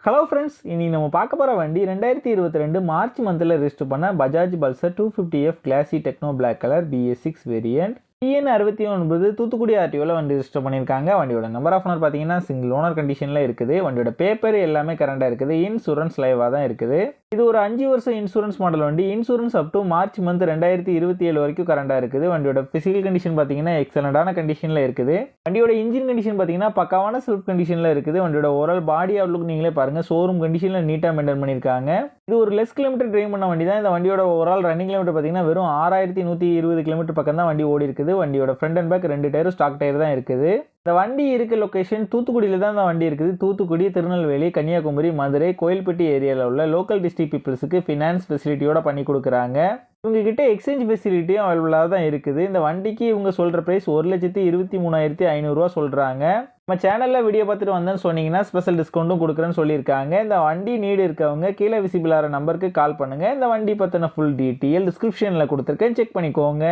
Hello friends, இனி நம்ம பார்க்க போகிற வண்டி 2022 மார்ச் மந்தில் ரெஜிஸ்டர் பண்ண Bajaj Pulsar 250F classy techno black colour BS6 variant TN 69 Thoothukudi ஆர்டிஓவில் வண்டி ரெஜிஸ்டர் பண்ணியிருக்காங்க. வண்டியோட நம்பர் ஆஃப் ஓனர் பார்த்தீங்கன்னா சிங்கிள் ஓனர் கண்டிஷனில் இருக்குது. வண்டியோட பேப்பர் எல்லாமே கரண்டாக இருக்குது. இன்சூரன்ஸ் லைவாக தான் இருக்குது. இது ஒரு 5 வருஷம் இன்சூரன்ஸ் மாடல் வண்டி. Insurance up to March month 2027 வரைக்கும் கரண்டாக இருக்குது. வண்டியோட ஃபிசிக்கல் கண்டிஷன் பார்த்தீங்கன்னா எக்ஸலண்டான கண்டிஷனில் இருக்குது. வண்டியோட இன்ஜின் கண்டிஷன் பார்த்தீங்கன்னா பக்காவான செல்ஃப் கண்டிஷனில் இருக்குது. வண்டியோட ஓவரால் பாடி அவுட்லுக் நீங்களே பாருங்கள், ஷோரூம் கண்டிஷனில் நீட்டாக மெயின்டைன் பண்ணியிருக்காங்க. இது ஒரு லெஸ் கிலோமீட்டர் டிரைவ் பண்ண வண்டி தான். இந்த வண்டியோட ஓவரால் ரன்னிங் கிலோமீட்டர் பார்த்தீங்கன்னா வெறும் 6120 கிலோமீட்டர் பக்கம் தான் வண்டி ஓடி இருக்குது. வண்டியோட ஃப்ரண்ட் அண்ட் பேக் 2 டயரும் ஸ்டாக் டயர் தான் இருக்குது. இந்த வண்டி இருக்க லொகேஷன் தூத்துக்குடியில் தான் இந்த வண்டி இருக்குது. தூத்துக்குடி, திருநெல்வேலி, கன்னியாகுமரி, மதுரை, கோயில்பட்டி ஏரியாவில் உள்ள லோக்கல் டிஸ்ட்ரிக்ட் பீப்புள்ஸுக்கு ஃபினான்ஸ் ஃபெசிலிட்டியோட பண்ணி கொடுக்குறாங்க. இவங்ககிட்ட எக்ஸ்சேஞ்ச் ஃபெசிலிட்டியும் அவைலபிளாக தான் இருக்குது. இந்த வண்டிக்கு இவங்க சொல்கிற ப்ரைஸ் 1,23,500 சொல்கிறாங்க. நம்ம சேனலில் வீடியோ பார்த்துட்டு வந்தேன்னு சொன்னீங்கன்னா ஸ்பெஷல் டிஸ்கவுண்ட்டும் கொடுக்குறேன்னு சொல்லியிருக்காங்க. இந்த வண்டி நீடு இருக்கவங்க கீழே விசிபிள் ஆகிற நம்பருக்கு கால் பண்ணுங்கள். இந்த வண்டி பற்றின ஃபுல் டீட்டெயில் டிஸ்கிரிப்ஷனில் கொடுத்துருக்கேன், செக் பண்ணிக்கோங்க.